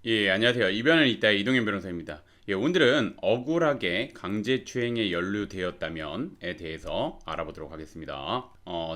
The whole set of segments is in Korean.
예, 안녕하세요. 이변을 잇다의 이동현 변호사입니다. 예, 오늘은 억울하게 강제추행에 연루되었다면에 대해서 알아보도록 하겠습니다.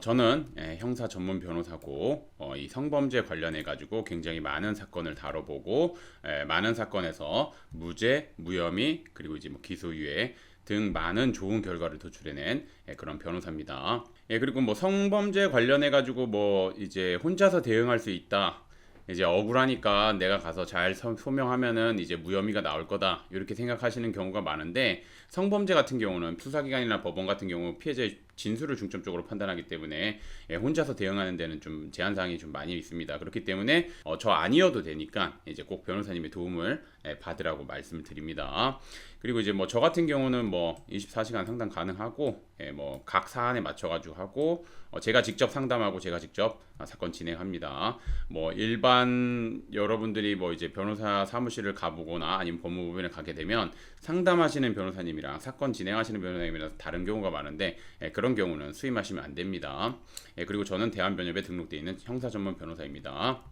저는 형사 전문 변호사고 이 성범죄 관련해 가지고 굉장히 많은 사건을 다뤄보고 많은 사건에서 무죄, 무혐의 그리고 이제 뭐 기소유예 등 많은 좋은 결과를 도출해낸 그런 변호사입니다. 예, 그리고 뭐 성범죄 관련해 가지고 뭐 이제 혼자서 대응할 수 있다. 이제 억울하니까 내가 가서 잘 소명하면은 이제 무혐의가 나올 거다 이렇게 생각하시는 경우가 많은데, 성범죄 같은 경우는 수사기관이나 법원 같은 경우 피해자의 진술을 중점적으로 판단하기 때문에 혼자서 대응하는 데는 좀 제한사항이 좀 많이 있습니다. 그렇기 때문에 저 아니어도 되니까 이제 꼭 변호사님의 도움을 받으라고 말씀을 드립니다. 그리고 이제 뭐 저 같은 경우는 뭐 24시간 상담 가능하고 뭐 각 사안에 맞춰가지고 하고 제가 직접 상담하고 제가 직접 사건 진행합니다. 뭐 일반 여러분들이 뭐 이제 변호사 사무실을 가보거나 아니면 법무법인을 가게 되면 상담하시는 변호사님이랑 사건 진행하시는 변호사님이랑 다른 경우가 많은데 그런 경우는 수임하시면 안 됩니다. 그리고 저는 대한변협에 등록되어 있는 형사 전문 변호사입니다.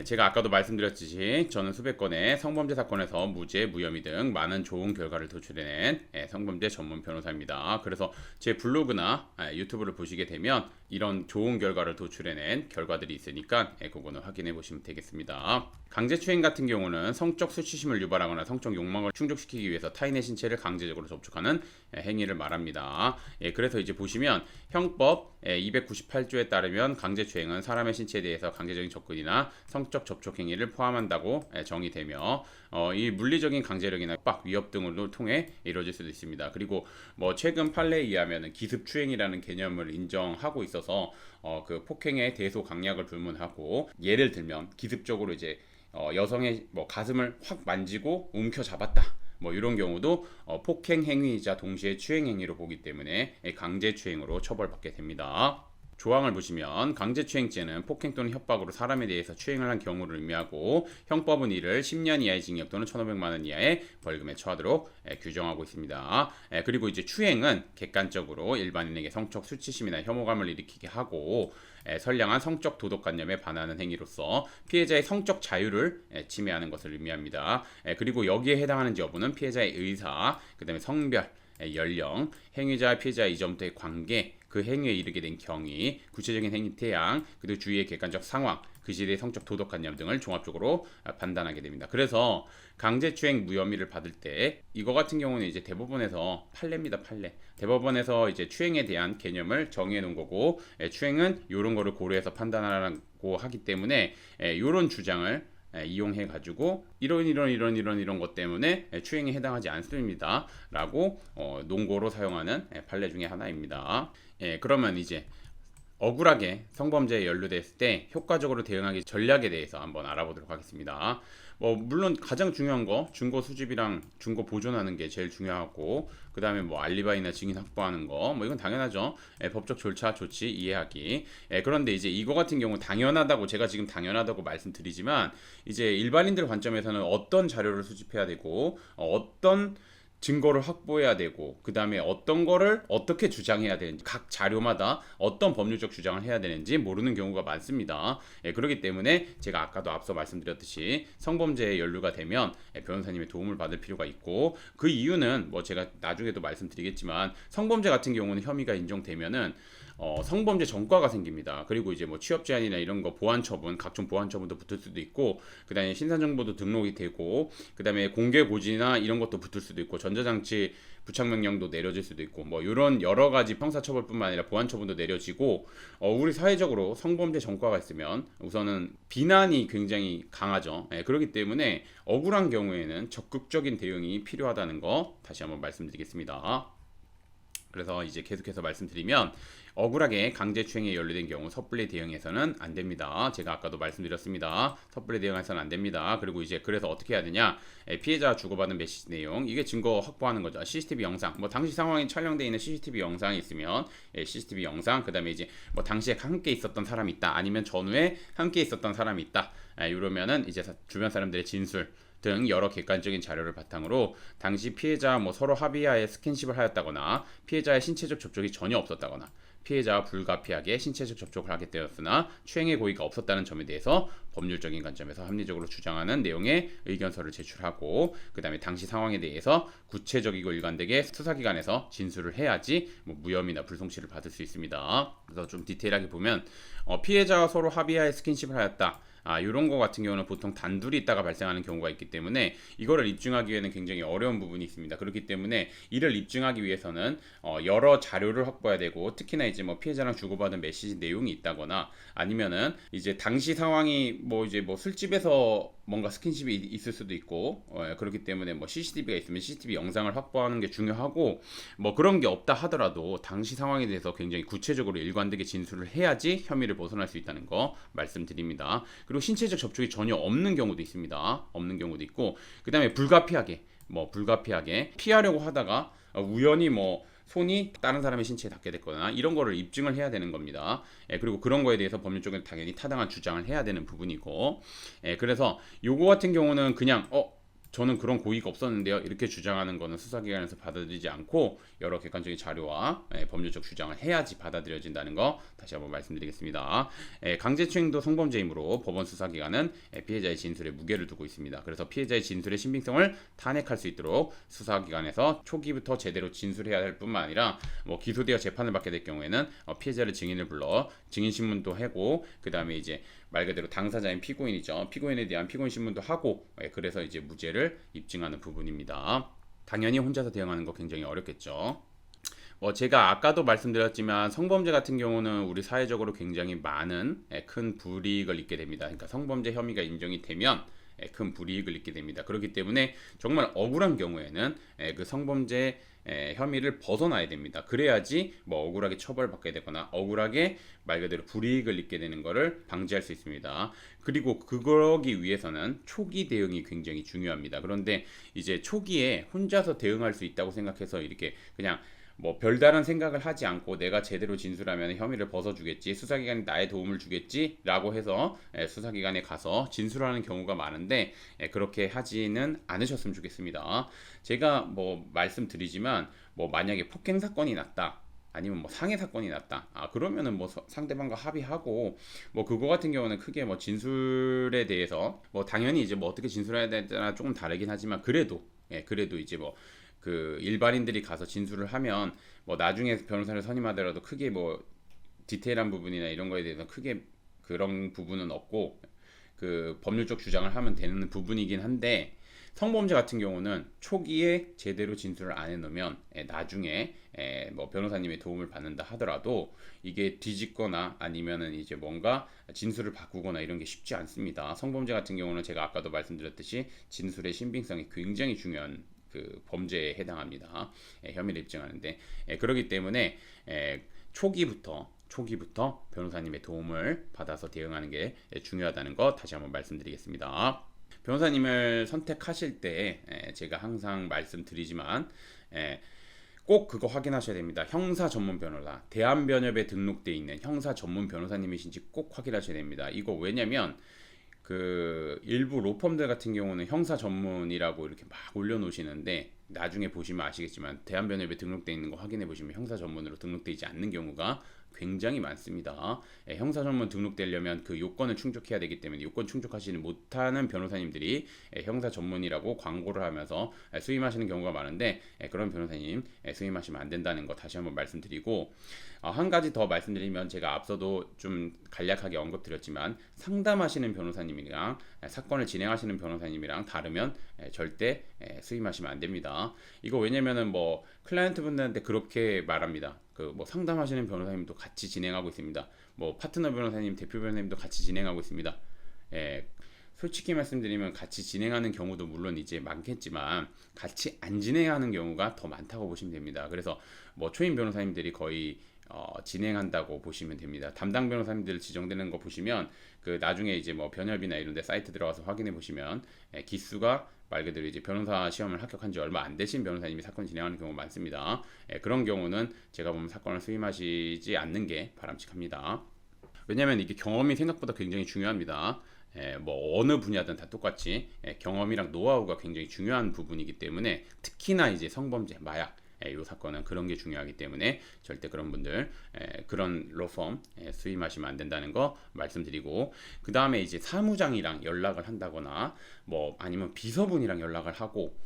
제가 아까도 말씀드렸듯이 저는 수백 건의 성범죄 사건에서 무죄, 무혐의 등 많은 좋은 결과를 도출해낸 성범죄 전문 변호사입니다. 그래서 제 블로그나 유튜브를 보시게 되면 이런 좋은 결과를 도출해낸 결과들이 있으니까 그거는 확인해 보시면 되겠습니다. 강제추행 같은 경우는 성적 수치심을 유발하거나 성적 욕망을 충족시키기 위해서 타인의 신체를 강제적으로 접촉하는 행위를 말합니다. 그래서 이제 보시면 형법 298조에 따르면 강제추행은 사람의 신체에 대해서 강제적인 접근이나 성적 접촉 행위를 포함한다고 정의되며 이 물리적인 강제력이나 협박, 위협 등을 통해 이루어질 수도 있습니다. 그리고 뭐 최근 판례에 의하면 기습추행이라는 개념을 인정하고 있어서 그 폭행의 대소 강약을 불문하고, 예를 들면 기습적으로 이제 여성의 뭐 가슴을 확 만지고 움켜잡았다. 뭐 이런 경우도 폭행 행위이자 동시에 추행 행위로 보기 때문에 강제추행으로 처벌받게 됩니다. 조항을 보시면 강제추행죄는 폭행 또는 협박으로 사람에 대해서 추행을 한 경우를 의미하고, 형법은 이를 10년 이하의 징역 또는 1,500만 원 이하의 벌금에 처하도록 규정하고 있습니다. 그리고 이제 추행은 객관적으로 일반인에게 성적 수치심이나 혐오감을 일으키게 하고 선량한 성적 도덕관념에 반하는 행위로서 피해자의 성적 자유를 침해하는 것을 의미합니다. 그리고 여기에 해당하는지 여부는 피해자의 의사, 그 다음에 성별, 연령, 행위자와 피해자의 이전부터의 관계, 그 행위에 이르게 된 경위, 구체적인 행위 태양, 그리고 주위의 객관적 상황, 그 시대의 성적 도덕관념 등을 종합적으로 판단하게 됩니다. 그래서 강제추행 무혐의를 받을 때 이거 같은 경우는 이제 대법원에서 판례입니다. 판례. 대법원에서 이제 추행에 대한 개념을 정의해 놓은 거고, 추행은 이런 거를 고려해서 판단하라고 하기 때문에 이런 주장을 이용해 가지고 이런 것 때문에 추행에 해당하지 않습니다 라고 논고로 사용하는 판례 중에 하나입니다. 그러면 이제 억울하게 성범죄에 연루됐을 때 효과적으로 대응하기 전략에 대해서 한번 알아보도록 하겠습니다. 뭐 물론 가장 중요한 거 증거 수집이랑 증거 보존하는 게 제일 중요하고, 그 다음에 뭐 알리바이나 증인 확보하는 거 뭐 이건 당연하죠. 법적 절차 조치 이해하기. 그런데 이제 이거 같은 경우 당연하다고 제가 지금 당연하다고 말씀드리지만, 이제 일반인들 관점에서는 어떤 자료를 수집해야 되고 어떤 증거를 확보해야 되고, 그 다음에 어떤 거를 어떻게 주장해야 되는지, 각 자료마다 어떤 법률적 주장을 해야 되는지 모르는 경우가 많습니다. 그렇기 때문에 제가 아까도 앞서 말씀드렸듯이 성범죄에 연루가 되면 변호사님의 도움을 받을 필요가 있고, 그 이유는 뭐 제가 나중에도 말씀드리겠지만 성범죄 같은 경우는 혐의가 인정되면은 성범죄 전과가 생깁니다. 그리고 이제 뭐 취업 제한이나 이런 거 보안 처분, 각종 보안 처분도 붙을 수도 있고, 그다음에 신상 정보도 등록이 되고, 그다음에 공개 고지나 이런 것도 붙을 수도 있고, 전자장치 부착 명령도 내려질 수도 있고, 뭐 이런 여러 가지 형사 처벌뿐만 아니라 보안 처분도 내려지고, 우리 사회적으로 성범죄 전과가 있으면 우선은 비난이 굉장히 강하죠. 그렇기 때문에 억울한 경우에는 적극적인 대응이 필요하다는 거 다시 한번 말씀드리겠습니다. 그래서 이제 계속해서 말씀드리면, 억울하게 강제추행에 연루된 경우 섣불리 대응해서는 안 됩니다. 제가 아까도 말씀드렸습니다. 섭불리 대응해서는 안 됩니다. 그리고 이제 그래서 어떻게 해야 되냐? 피해자가 주고받은 메시지 내용, 이게 증거 확보하는 거죠. CCTV 영상, 뭐 당시 상황이 촬영되어 있는 CCTV 영상이 있으면 CCTV 영상, 그다음에 이제 뭐 당시에 함께 있었던 사람이 있다, 아니면 전후에 함께 있었던 사람이 있다, 이러면은 이제 주변 사람들의 진술 등 여러 객관적인 자료를 바탕으로 당시 피해자 뭐 서로 합의하에 스킨십을 하였다거나 피해자의 신체적 접촉이 전혀 없었다거나 피해자와 불가피하게 신체적 접촉을 하게 되었으나 추행의 고의가 없었다는 점에 대해서 법률적인 관점에서 합리적으로 주장하는 내용의 의견서를 제출하고, 그 다음에 당시 상황에 대해서 구체적이고 일관되게 수사기관에서 진술을 해야지 무혐의나 불송치를 받을 수 있습니다. 그래서 좀 디테일하게 보면 피해자와 서로 합의하에 스킨십을 하였다. 이런 거 같은 경우는 보통 단둘이 있다가 발생하는 경우가 있기 때문에 이거를 입증하기에는 굉장히 어려운 부분이 있습니다. 그렇기 때문에 이를 입증하기 위해서는 여러 자료를 확보해야 되고, 특히나 이제 피해자랑 주고받은 메시지 내용이 있다거나, 아니면은 이제 당시 상황이 술집에서 뭔가 스킨십이 있을 수도 있고, 그렇기 때문에 CCTV가 있으면 CCTV 영상을 확보하는 게 중요하고, 그런 게 없다 하더라도 당시 상황에 대해서 굉장히 구체적으로 일관되게 진술을 해야지 혐의를 벗어날 수 있다는 거 말씀드립니다. 그리고 신체적 접촉이 전혀 없는 경우도 있습니다. 없는 경우도 있고, 그 다음에 불가피하게 피하려고 하다가 우연히 손이 다른 사람의 신체에 닿게 됐거나 이런 거를 입증을 해야 되는 겁니다. 그리고 그런 거에 대해서 법률적으로 당연히 타당한 주장을 해야 되는 부분이고, 그래서 요거 같은 경우는 그냥 저는 그런 고의가 없었는데요, 이렇게 주장하는 거는 수사기관에서 받아들이지 않고 여러 객관적인 자료와 법률적 주장을 해야지 받아들여진다는 거 다시 한번 말씀드리겠습니다. 강제추행도 성범죄이므로 법원 수사기관은 피해자의 진술에 무게를 두고 있습니다. 그래서 피해자의 진술의 신빙성을 탄핵할 수 있도록 수사기관에서 초기부터 제대로 진술해야 할 뿐만 아니라 기소되어 재판을 받게 될 경우에는 피해자를 증인을 불러 증인신문도 하고, 그 다음에 이제 말 그대로 당사자인 피고인이죠. 피고인에 대한 피고인 신문도 하고, 그래서 이제 무죄를 입증하는 부분입니다. 당연히 혼자서 대응하는 거 굉장히 어렵겠죠. 제가 아까도 말씀드렸지만 성범죄 같은 경우는 우리 사회적으로 굉장히 많은 큰 불이익을 입게 됩니다. 그러니까 성범죄 혐의가 인정이 되면 큰 불이익을 입게 됩니다. 그렇기 때문에 정말 억울한 경우에는 그 성범죄 혐의를 벗어나야 됩니다. 그래야지 억울하게 처벌받게 되거나 억울하게 말 그대로 불이익을 입게 되는 것을 방지할 수 있습니다. 그리고 그러기 위해서는 초기 대응이 굉장히 중요합니다. 그런데 이제 초기에 혼자서 대응할 수 있다고 생각해서 이렇게 그냥 별다른 생각을 하지 않고 내가 제대로 진술하면 혐의를 벗어주겠지, 수사기관이 나의 도움을 주겠지 라고 해서 수사기관에 가서 진술하는 경우가 많은데, 그렇게 하지는 않으셨으면 좋겠습니다. 제가 말씀드리지만 만약에 폭행 사건이 났다, 아니면 상해 사건이 났다, 그러면은 상대방과 합의하고 그거 같은 경우는 크게 진술에 대해서 당연히 이제 어떻게 진술해야 되나 조금 다르긴 하지만, 그래도 이제 그 일반인들이 가서 진술을 하면 나중에 변호사를 선임하더라도 크게 디테일한 부분이나 이런 거에 대해서 크게 그런 부분은 없고, 그 법률적 주장을 하면 되는 부분이긴 한데, 성범죄 같은 경우는 초기에 제대로 진술을 안 해놓으면 나중에 변호사님의 도움을 받는다 하더라도 이게 뒤집거나 아니면은 이제 뭔가 진술을 바꾸거나 이런 게 쉽지 않습니다. 성범죄 같은 경우는 제가 아까도 말씀드렸듯이 진술의 신빙성이 굉장히 중요한 그 범죄에 해당합니다. 혐의를 입증하는데, 그렇기 때문에 초기부터 변호사님의 도움을 받아서 대응하는 게 중요하다는 거 다시 한번 말씀드리겠습니다. 변호사님을 선택하실 때 제가 항상 말씀드리지만 꼭 그거 확인하셔야 됩니다. 형사 전문 변호사, 대한변협에 등록돼 있는 형사 전문 변호사님이신지 꼭 확인하셔야 됩니다. 이거 왜냐면 그 일부 로펌들 같은 경우는 형사 전문이라고 이렇게 막 올려놓으시는데, 나중에 보시면 아시겠지만 대한변협에 등록되어 있는 거 확인해 보시면 형사 전문으로 등록되어 있지 않는 경우가 굉장히 많습니다. 형사 전문 등록되려면 그 요건을 충족해야 되기 때문에 요건 충족하지 못하는 변호사님들이 형사 전문이라고 광고를 하면서 수임하시는 경우가 많은데, 그런 변호사님 수임하시면 안 된다는 거 다시 한번 말씀드리고, 한 가지 더 말씀드리면, 제가 앞서도 좀 간략하게 언급드렸지만 상담하시는 변호사님이랑 사건을 진행하시는 변호사님이랑 다르면 절대 수임하시면 안 됩니다. 이거 왜냐면은 클라이언트 분들한테 그렇게 말합니다. 상담하시는 변호사님도 같이 진행하고 있습니다. 파트너 변호사님, 대표 변호사님도 같이 진행하고 있습니다. 솔직히 말씀드리면 같이 진행하는 경우도 물론 이제 많겠지만 같이 안 진행하는 경우가 더 많다고 보시면 됩니다. 그래서 초임 변호사님들이 거의 진행한다고 보시면 됩니다. 담당 변호사님들 지정되는 거 보시면 그 나중에 이제 변협이나 이런 데 사이트 들어가서 확인해 보시면 기수가 말 그대로 이제 변호사 시험을 합격한 지 얼마 안 되신 변호사님이 사건 진행하는 경우가 많습니다. 그런 경우는 제가 보면 사건을 수임하시지 않는 게 바람직합니다. 왜냐하면 이게 경험이 생각보다 굉장히 중요합니다. 어느 분야든 다 똑같이 경험이랑 노하우가 굉장히 중요한 부분이기 때문에, 특히나 이제 성범죄, 마약, 이 사건은 그런 게 중요하기 때문에 절대 그런 분들 그런 로펌 수임하시면 안 된다는 거 말씀드리고, 그 다음에 이제 사무장이랑 연락을 한다거나 뭐 아니면 비서분이랑 연락을 하고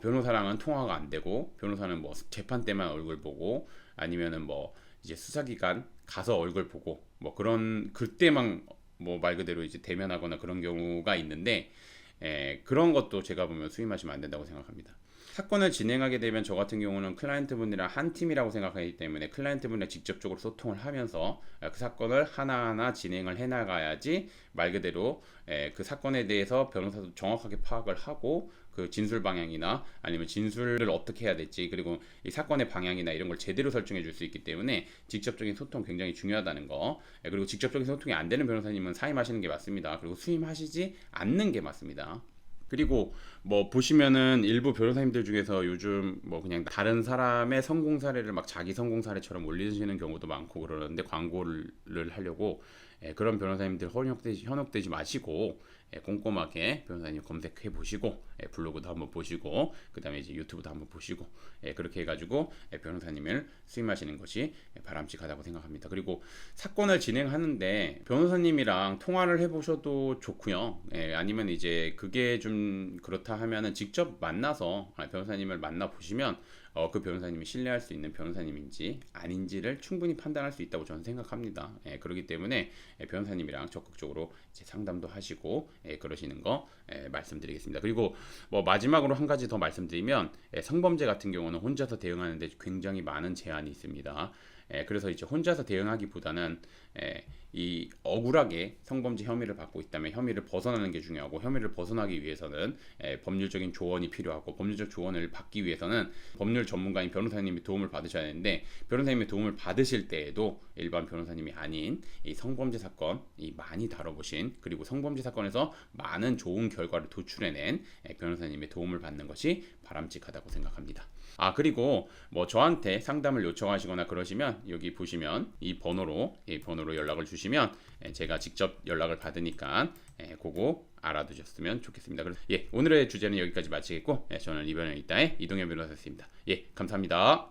변호사랑은 통화가 안 되고, 변호사는 뭐 재판 때만 얼굴 보고 아니면은 뭐 이제 수사기관 가서 얼굴 보고 뭐 그런 그때만 뭐 말 그대로 이제 대면하거나 그런 경우가 있는데, 그런 것도 제가 보면 수임하시면 안 된다고 생각합니다. 사건을 진행하게 되면 저 같은 경우는 클라이언트 분이랑 한 팀이라고 생각하기 때문에 클라이언트 분이랑 직접적으로 소통을 하면서 그 사건을 하나하나 진행을 해 나가야지 말 그대로 그 사건에 대해서 변호사도 정확하게 파악을 하고 그 진술 방향이나 아니면 진술을 어떻게 해야 될지, 그리고 이 사건의 방향이나 이런 걸 제대로 설정해 줄 수 있기 때문에 직접적인 소통 굉장히 중요하다는 거. 그리고 직접적인 소통이 안 되는 변호사님은 사임하시는 게 맞습니다. 그리고 수임하시지 않는 게 맞습니다. 그리고 뭐 보시면은 일부 변호사님들 중에서 요즘 뭐 그냥 다른 사람의 성공 사례를 막 자기 성공 사례처럼 올리시는 경우도 많고 그러는데, 광고를 하려고 그런 변호사님들 현혹되지 마시고 꼼꼼하게 변호사님 검색해 보시고 블로그도 한번 보시고 그 다음에 이제 유튜브도 한번 보시고 그렇게 해가지고 변호사님을 수임하시는 것이 바람직하다고 생각합니다. 그리고 사건을 진행하는데 변호사님이랑 통화를 해보셔도 좋고요. 아니면 이제 그게 좀 그렇다 하면은 직접 만나서 변호사님을 만나 보시면 그 변호사님이 신뢰할 수 있는 변호사님인지 아닌지를 충분히 판단할 수 있다고 저는 생각합니다. 그렇기 때문에 변호사님이랑 적극적으로 이제 상담도 하시고 그러시는 거 말씀드리겠습니다. 그리고 뭐 마지막으로 한 가지 더 말씀드리면, 성범죄 같은 경우는 혼자서 대응하는데 굉장히 많은 제한이 있습니다. 그래서 이제 혼자서 대응하기보다는 이 억울하게 성범죄 혐의를 받고 있다면 혐의를 벗어나는 게 중요하고, 혐의를 벗어나기 위해서는 법률적인 조언이 필요하고, 법률적 조언을 받기 위해서는 법률 전문가인 변호사님이 도움을 받으셔야 되는데, 변호사님의 도움을 받으실 때에도 일반 변호사님이 아닌 이 성범죄 사건이 많이 다뤄보신, 그리고 성범죄 사건에서 많은 좋은 결과를 도출해낸 변호사님의 도움을 받는 것이 바람직하다고 생각합니다. 그리고 뭐 저한테 상담을 요청하시거나 그러시면 여기 보시면 이 번호로 연락을 주시면 제가 직접 연락을 받으니까 그거 알아두셨으면 좋겠습니다. 오늘의 주제는 여기까지 마치겠고, 저는 이번에 이따의 이동현 변호사였습니다. 감사합니다.